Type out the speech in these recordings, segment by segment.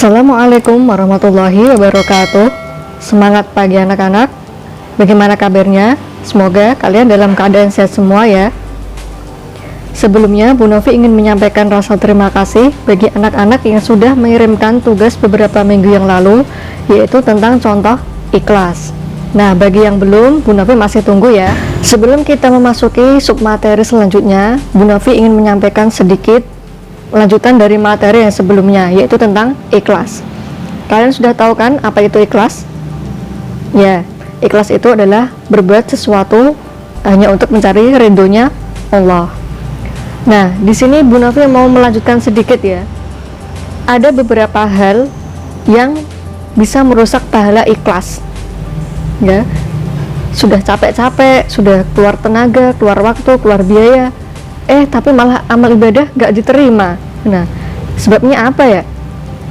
Assalamualaikum warahmatullahi wabarakatuh. Semangat pagi anak-anak. Bagaimana kabarnya? Semoga kalian dalam keadaan sehat semua ya. Sebelumnya Bu Novi ingin menyampaikan rasa terima kasih bagi anak-anak yang sudah mengirimkan tugas beberapa minggu yang lalu, yaitu tentang contoh ikhlas. Nah, bagi yang belum, Bu Novi masih tunggu ya. Sebelum kita memasuki submateri selanjutnya, Bu Novi ingin menyampaikan sedikit lanjutan dari materi yang sebelumnya, yaitu tentang ikhlas. Kalian sudah tahu kan apa itu ikhlas? Ya, ikhlas itu adalah berbuat sesuatu hanya untuk mencari ridhonya Allah. Nah, di sini Bu Novi mau melanjutkan sedikit ya. Ada beberapa hal yang bisa merusak pahala ikhlas. Ya, sudah capek-capek, sudah keluar tenaga, keluar waktu, keluar biaya, tapi malah amal ibadah gak diterima. Nah, sebabnya apa ya?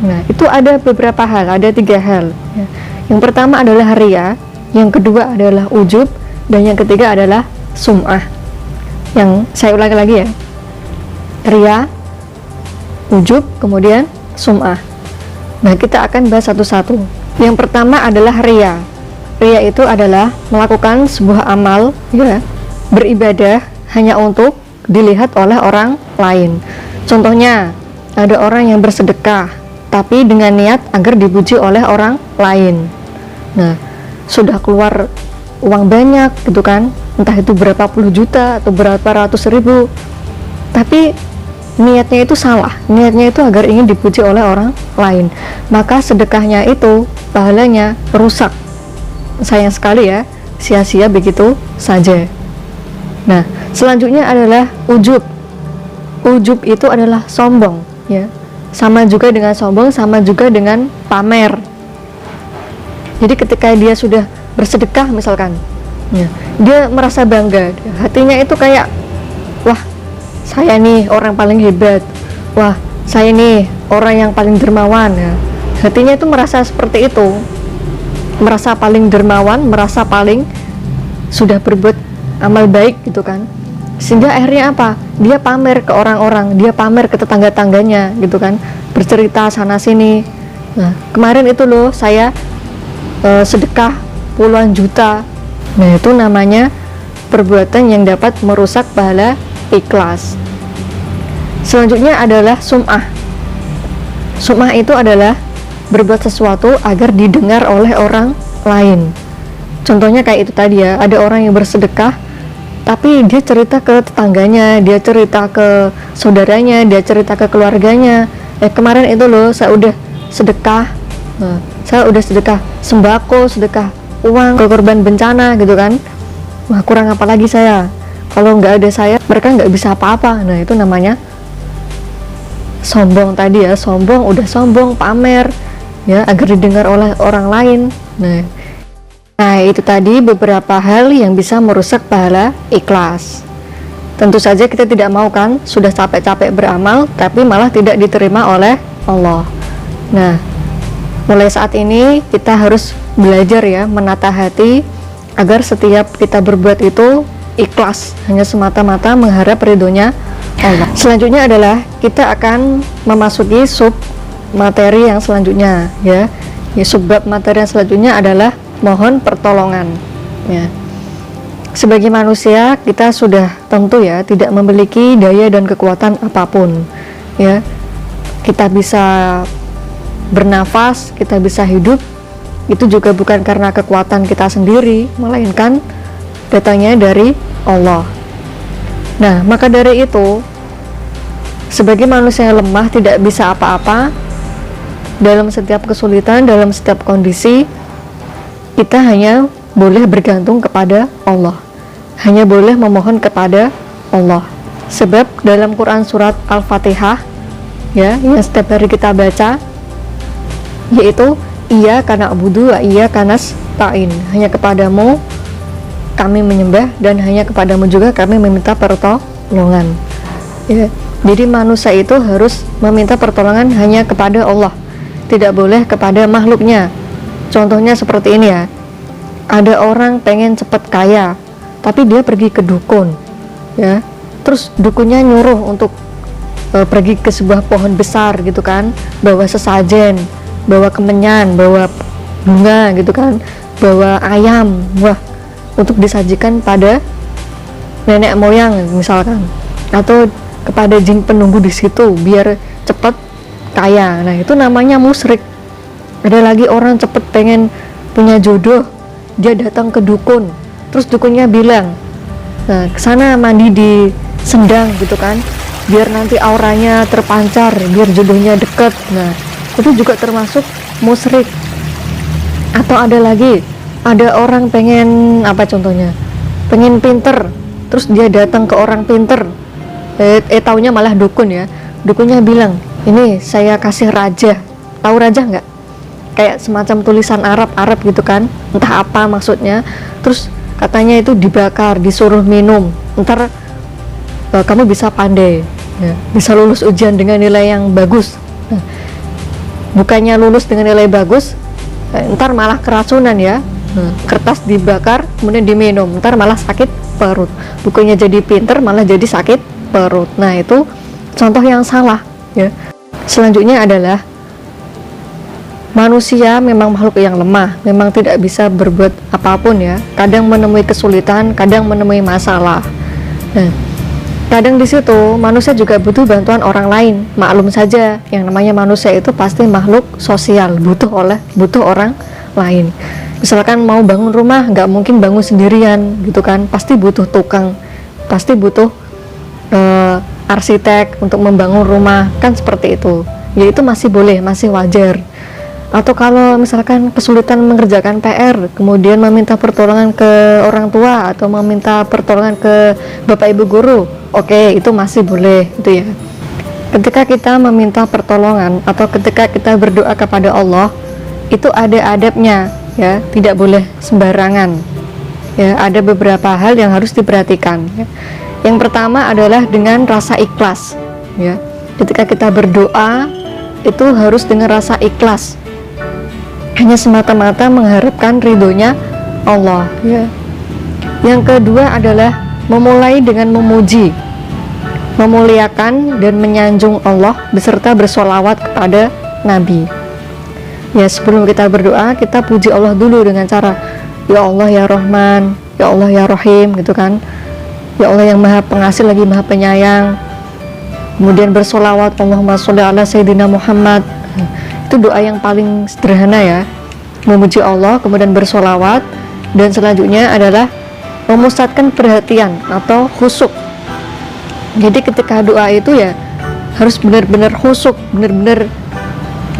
Nah, itu ada beberapa hal, ada 3 hal ya. Yang pertama adalah riya, yang kedua adalah ujub, dan yang ketiga adalah sum'ah. Yang saya ulangi lagi ya, riya, ujub, kemudian sum'ah. Nah, kita akan bahas satu-satu. Yang pertama adalah riya. Riya itu adalah melakukan sebuah amal ya, beribadah hanya untuk dilihat oleh orang lain. Contohnya, ada orang yang bersedekah tapi dengan niat agar dipuji oleh orang lain. Nah, sudah keluar uang banyak gitu kan, entah itu berapa puluh juta atau berapa ratus ribu, tapi niatnya itu salah. Niatnya itu agar ingin dipuji oleh orang lain, maka sedekahnya itu pahalanya rusak. Sayang sekali ya, sia-sia begitu saja. Nah, selanjutnya adalah ujub. Ujub itu adalah sombong ya. Sama juga dengan sombong, sama juga dengan pamer. Jadi ketika dia sudah bersedekah misalkan ya, dia merasa bangga, hatinya itu kayak, wah, saya nih orang paling hebat, wah, saya nih orang yang paling dermawan ya. Hatinya itu merasa seperti itu, merasa paling dermawan, merasa paling sudah berbuat amal baik gitu kan, sehingga akhirnya apa, dia pamer ke orang-orang, dia pamer ke tetangga-tangganya gitu kan, bercerita sana sini. Nah, kemarin itu loh saya sedekah puluhan juta. Nah, itu namanya perbuatan yang dapat merusak pahala ikhlas. Selanjutnya adalah sum'ah. Sum'ah itu adalah berbuat sesuatu agar didengar oleh orang lain. Contohnya kayak itu tadi ya, ada orang yang bersedekah tapi dia cerita ke tetangganya, dia cerita ke saudaranya, dia cerita ke keluarganya, kemarin itu loh saya udah sedekah, saya udah sedekah sembako, sedekah uang ke korban bencana gitu kan. Wah, kurang apa lagi saya, kalau nggak ada saya mereka nggak bisa apa-apa. Nah, itu namanya sombong tadi ya, sombong, udah sombong, pamer ya, agar didengar oleh orang lain. Nah, itu tadi beberapa hal yang bisa merusak pahala ikhlas. Tentu saja kita tidak mau kan, sudah capek-capek beramal tapi malah tidak diterima oleh Allah. Nah, mulai saat ini kita harus belajar ya, menata hati agar setiap kita berbuat itu ikhlas, hanya semata-mata mengharap ridhonya Allah. Selanjutnya adalah kita akan memasuki sub materi yang selanjutnya ya. Subbab materi yang selanjutnya adalah mohon pertolongan ya. Sebagai manusia kita sudah tentu ya tidak memiliki daya dan kekuatan apapun ya. Kita bisa bernafas, kita bisa hidup, itu juga bukan karena kekuatan kita sendiri, melainkan datangnya dari Allah. Nah, maka dari itu sebagai manusia yang lemah, tidak bisa apa-apa dalam setiap kesulitan, dalam setiap kondisi, kita hanya boleh bergantung kepada Allah, hanya boleh memohon kepada Allah. Sebab dalam Quran surat Al-Fatihah ya, yang setiap hari kita baca, yaitu iyyaka na'budu wa iyyaka nasta'in, hanya kepadamu kami menyembah dan hanya kepadamu juga kami meminta pertolongan ya. Jadi manusia itu harus meminta pertolongan hanya kepada Allah, tidak boleh kepada makhluknya. Contohnya seperti ini ya, ada orang pengen cepat kaya tapi dia pergi ke dukun ya, terus dukunnya nyuruh untuk pergi ke sebuah pohon besar gitu kan, bawa sesajen, bawa kemenyan, bawa bunga gitu kan, bawa ayam, wah, untuk disajikan pada nenek moyang misalkan, atau kepada jin penunggu di situ biar cepet kaya. Nah itu namanya musyrik. Ada lagi orang cepet pengen punya jodoh, dia datang ke dukun, terus dukunnya bilang, nah kesana mandi di sendang gitu kan, biar nanti auranya terpancar, biar jodohnya deket. Nah itu juga termasuk musyrik. Atau ada lagi, ada orang pengen apa contohnya, pengen pinter, terus dia datang ke orang pinter, taunya malah dukun ya. Dukunnya bilang, ini saya kasih raja. Tahu raja nggak? Kayak semacam tulisan Arab gitu kan, entah apa maksudnya. Terus katanya itu dibakar, disuruh minum, ntar kamu bisa pandai ya, bisa lulus ujian dengan nilai yang bagus. Nah, bukannya lulus dengan nilai bagus, ntar malah keracunan ya. Kertas dibakar kemudian diminum, ntar malah sakit perut. Bukannya jadi pinter malah jadi sakit perut. Nah itu contoh yang salah ya. Selanjutnya adalah manusia memang makhluk yang lemah, memang tidak bisa berbuat apapun ya. Kadang menemui kesulitan, kadang menemui masalah. Nah kadang di situ manusia juga butuh bantuan orang lain. Maklum saja, yang namanya manusia itu pasti makhluk sosial, butuh orang lain. Misalkan mau bangun rumah, nggak mungkin bangun sendirian gitu kan, pasti butuh tukang, pasti butuh arsitek untuk membangun rumah, kan seperti itu. Ya itu masih boleh, masih wajar. Atau kalau misalkan kesulitan mengerjakan PR, kemudian meminta pertolongan ke orang tua atau meminta pertolongan ke bapak ibu guru, oke, itu masih boleh itu ya. Ketika kita meminta pertolongan atau ketika kita berdoa kepada Allah, itu ada adabnya ya, tidak boleh sembarangan ya. Ada beberapa hal yang harus diperhatikan ya. Yang pertama adalah dengan rasa ikhlas ya. Ketika kita berdoa itu harus dengan rasa ikhlas, hanya semata-mata mengharapkan ridhonya Allah ya. Yang kedua adalah memulai dengan memuji, memuliakan dan menyanjung Allah beserta bersolawat kepada Nabi ya. Sebelum kita berdoa, kita puji Allah dulu dengan cara ya Allah ya Rahman, ya Allah ya Rahim gitu kan, ya Allah yang maha pengasih lagi maha penyayang. Kemudian bersolawat, Allahumma sholli ala Sayyidina Muhammad. Itu doa yang paling sederhana ya, memuji Allah kemudian bersolawat. Dan selanjutnya adalah memusatkan perhatian atau khusyuk. Jadi ketika doa itu ya harus benar-benar khusyuk, benar-benar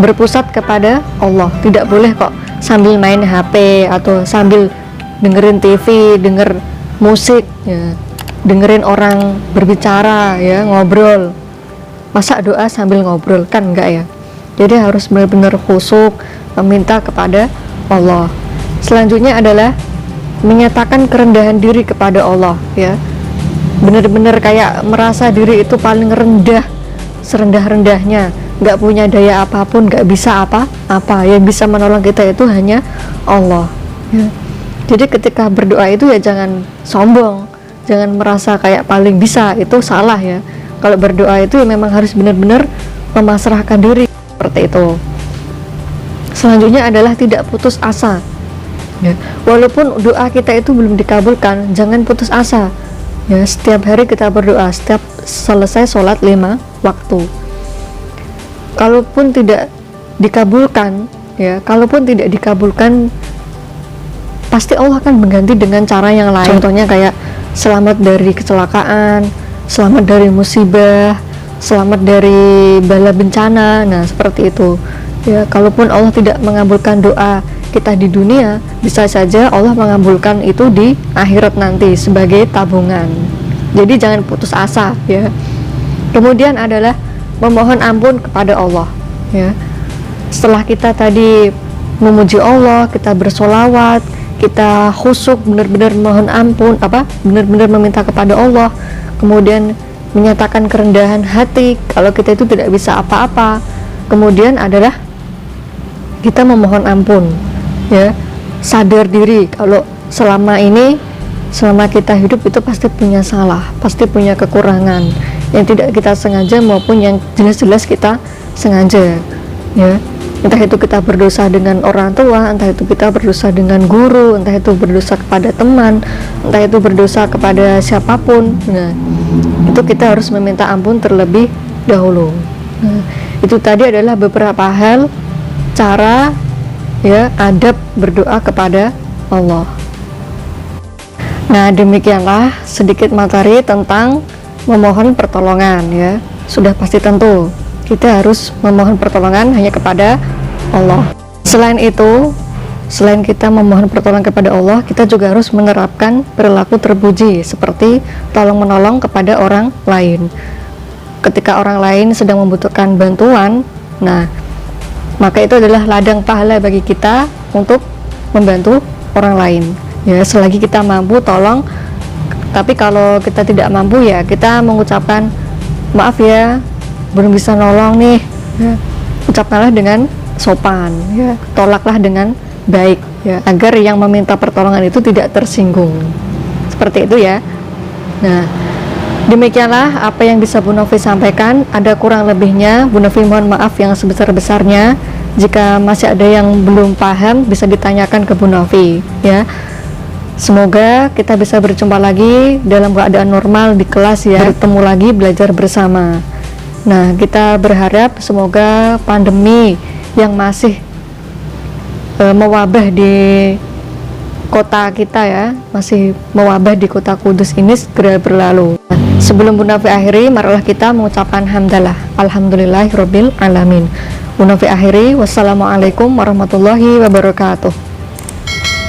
berpusat kepada Allah. Tidak boleh kok sambil main HP atau sambil dengerin TV, denger musik ya, dengerin orang berbicara ya, ngobrol. Masa doa sambil ngobrol, kan enggak ya. Jadi harus benar-benar khusyuk meminta kepada Allah. Selanjutnya adalah menyatakan kerendahan diri kepada Allah ya. Benar-benar kayak merasa diri itu paling rendah, serendah-rendahnya, nggak punya daya apapun, nggak bisa apa-apa. Yang bisa menolong kita itu hanya Allah ya. Jadi ketika berdoa itu ya jangan sombong, jangan merasa kayak paling bisa, itu salah ya. Kalau berdoa itu ya memang harus benar-benar memasrahkan diri seperti itu. Selanjutnya adalah tidak putus asa ya. Walaupun doa kita itu belum dikabulkan, jangan putus asa ya. Setiap hari kita berdoa, setiap selesai sholat 5 waktu. Kalaupun tidak dikabulkan ya, kalaupun tidak dikabulkan, pasti Allah akan mengganti dengan cara yang lain. Contohnya kayak selamat dari kecelakaan, selamat dari musibah, selamat dari bala bencana. Nah seperti itu ya. Kalaupun Allah tidak mengabulkan doa kita di dunia, bisa saja Allah mengabulkan itu di akhirat nanti sebagai tabungan. Jadi jangan putus asa ya. Kemudian adalah memohon ampun kepada Allah ya. Setelah kita tadi memuji Allah, kita bersolawat, kita khusyuk benar-benar mohon ampun, benar-benar meminta kepada Allah, kemudian menyatakan kerendahan hati kalau kita itu tidak bisa apa-apa. Kemudian adalah kita memohon ampun ya, sadar diri kalau selama kita hidup itu pasti punya salah, pasti punya kekurangan yang tidak kita sengaja maupun yang jelas-jelas kita sengaja ya. Entah itu kita berdosa dengan orang tua, entah itu kita berdosa dengan guru, entah itu berdosa kepada teman, entah itu berdosa kepada siapapun. Nah, itu kita harus meminta ampun terlebih dahulu. Nah, itu tadi adalah beberapa hal cara ya adab berdoa kepada Allah. Nah, demikianlah sedikit materi tentang memohon pertolongan ya. Sudah pasti tentu kita harus memohon pertolongan hanya kepada Allah. Selain itu, selain kita memohon pertolongan kepada Allah, kita juga harus menerapkan perilaku terpuji seperti tolong menolong kepada orang lain. Ketika orang lain sedang membutuhkan bantuan, nah maka itu adalah ladang pahala bagi kita untuk membantu orang lain. Ya, selagi kita mampu tolong. Tapi kalau kita tidak mampu ya kita mengucapkan maaf ya, belum bisa nolong nih ya. Ucapkanlah dengan sopan ya, tolaklah dengan baik ya, agar yang meminta pertolongan itu tidak tersinggung, seperti itu ya. Nah, demikianlah apa yang bisa Bu Novi sampaikan. Ada kurang lebihnya Bu Novi mohon maaf yang sebesar-besarnya. Jika masih ada yang belum paham bisa ditanyakan ke Bu Novi ya. Semoga kita bisa berjumpa lagi dalam keadaan normal di kelas ya, bertemu lagi belajar bersama. Nah, kita berharap semoga pandemi yang masih mewabah di kota kita ya, masih mewabah di kota Kudus ini segera berlalu. Sebelum Bu Novi akhiri, marilah kita mengucapkan hamdalah, alhamdulillahirabbil alamin. Bu Novi akhiri, wassalamualaikum warahmatullahi wabarakatuh.